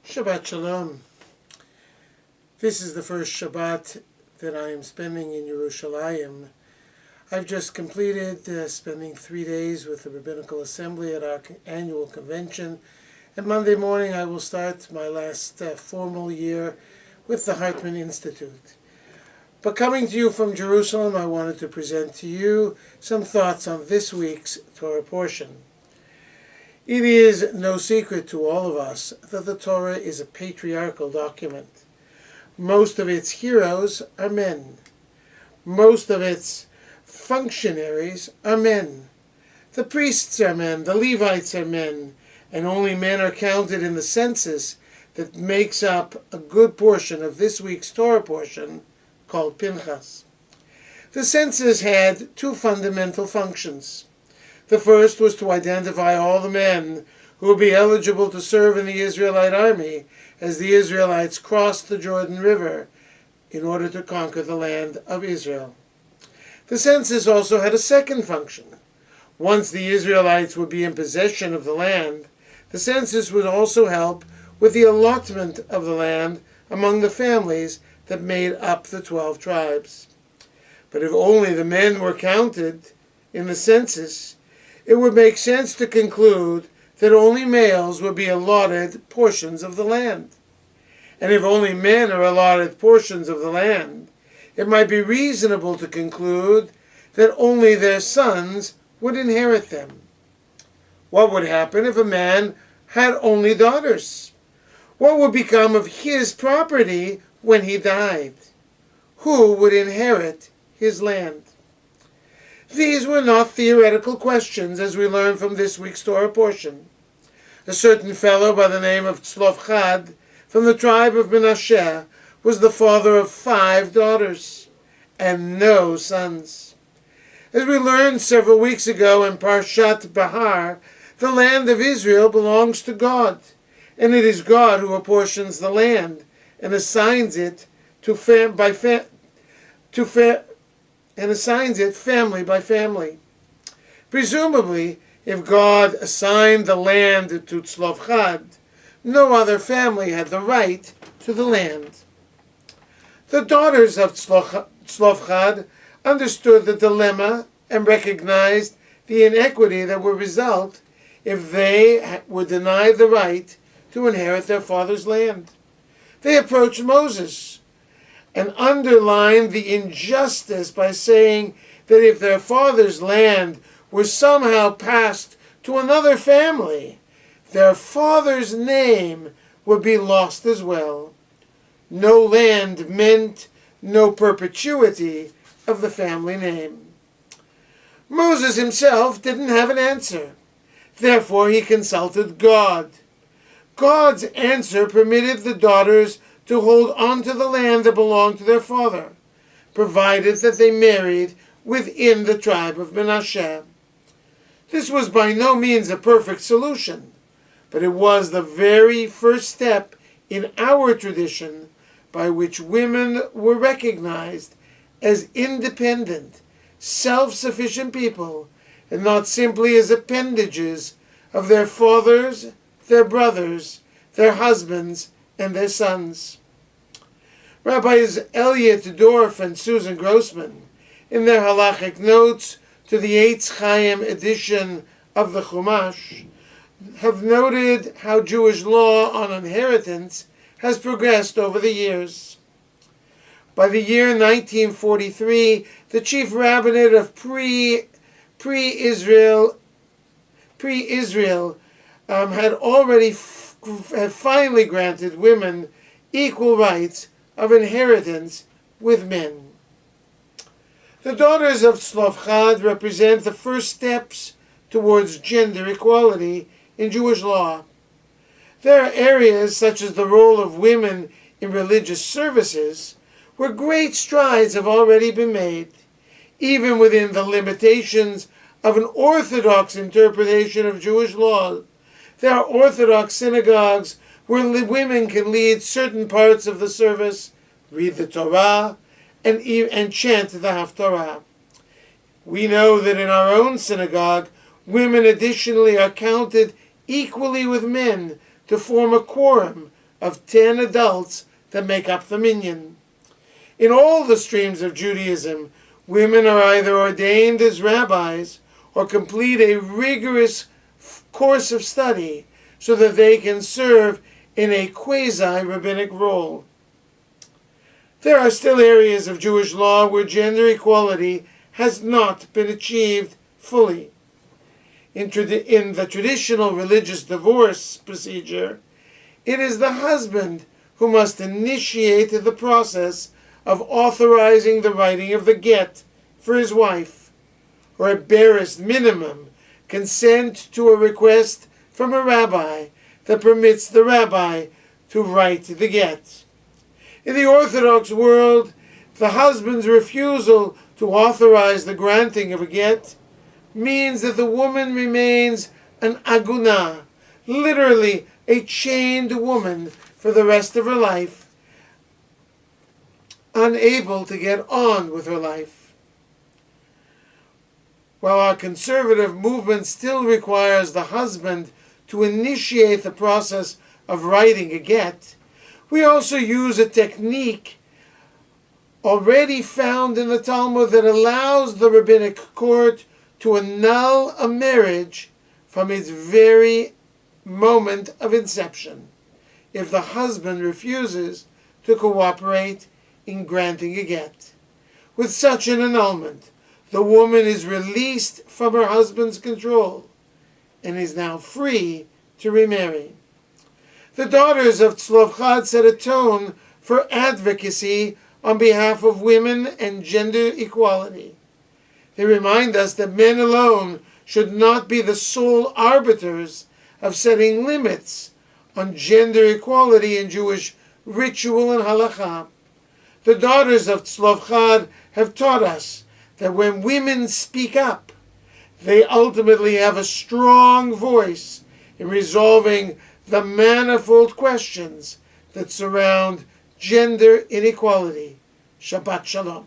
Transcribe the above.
Shabbat Shalom. This is the first Shabbat that I am spending in Yerushalayim. I've just completed spending 3 days with the Rabbinical Assembly at our annual convention, and Monday morning I will start my last formal year with the Hartman Institute. But coming to you from Jerusalem, I wanted to present to you some thoughts on this week's Torah portion. It is no secret to all of us that the Torah is a patriarchal document. Most of its heroes are men. Most of its functionaries are men. The priests are men, the Levites are men, and only men are counted in the census that makes up a good portion of this week's Torah portion called Pinchas. The census had two fundamental functions. The first was to identify all the men who would be eligible to serve in the Israelite army as the Israelites crossed the Jordan River in order to conquer the land of Israel. The census also had a second function. Once the Israelites would be in possession of the land, the census would also help with the allotment of the land among the families that made up the 12 tribes. But if only the men were counted in the census, it would make sense to conclude that only males would be allotted portions of the land. And if only men are allotted portions of the land, it might be reasonable to conclude that only their sons would inherit them. What would happen if a man had only daughters? What would become of his property when he died? Who would inherit his land? These were not theoretical questions, as we learn from this week's Torah portion. A certain fellow by the name of Tzlofchad, from the tribe of Menashe, was the father of 5 daughters and no sons. As we learned several weeks ago in Parshat Bahar, the land of Israel belongs to God, and it is God who apportions the land and assigns it family by family. Presumably, if God assigned the land to Tzlofchad, no other family had the right to the land. The daughters of Tzlofchad understood the dilemma and recognized the inequity that would result if they were denied the right to inherit their father's land. They approached Moses and underlined the injustice by saying that if their father's land were somehow passed to another family, their father's name would be lost as well. No land meant no perpetuity of the family name. Moses himself didn't have an answer. Therefore he consulted God. God's answer permitted the daughters to hold on to the land that belonged to their father, provided that they married within the tribe of Menashe. This was by no means a perfect solution, but it was the very first step in our tradition by which women were recognized as independent, self-sufficient people, and not simply as appendages of their fathers, their brothers, their husbands, and their sons. Rabbis Elliot Dorff and Susan Grossman, in their halachic notes to the Eitz Chaim edition of the Chumash, have noted how Jewish law on inheritance has progressed over the years. By the year 1943, the chief rabbinate of pre-Israel had finally granted women equal rights of inheritance with men. The daughters of Tzlofchad represent the first steps towards gender equality in Jewish law. There are areas such as the role of women in religious services where great strides have already been made, even within the limitations of an orthodox interpretation of Jewish law. There are Orthodox synagogues where women can lead certain parts of the service, read the Torah, and chant the Haftarah. We know that in our own synagogue, women additionally are counted equally with men to form a quorum of 10 adults that make up the minyan. In all the streams of Judaism, women are either ordained as rabbis or complete a rigorous course of study so that they can serve in a quasi-rabbinic role. There are still areas of Jewish law where gender equality has not been achieved fully. In the traditional religious divorce procedure, it is the husband who must initiate the process of authorizing the writing of the get for his wife, or at barest minimum, consent to a request from a rabbi that permits the rabbi to write the get. In the Orthodox world, the husband's refusal to authorize the granting of a get means that the woman remains an aguna, literally a chained woman for the rest of her life, unable to get on with her life. While our conservative movement still requires the husband to initiate the process of writing a get, we also use a technique already found in the Talmud that allows the rabbinic court to annul a marriage from its very moment of inception if the husband refuses to cooperate in granting a get. With such an annulment, the woman is released from her husband's control and is now free to remarry. The daughters of Tzlov set a tone for advocacy on behalf of women and gender equality. They remind us that men alone should not be the sole arbiters of setting limits on gender equality in Jewish ritual and halakha. The daughters of Tzlov have taught us that when women speak up, they ultimately have a strong voice in resolving the manifold questions that surround gender inequality. Shabbat Shalom.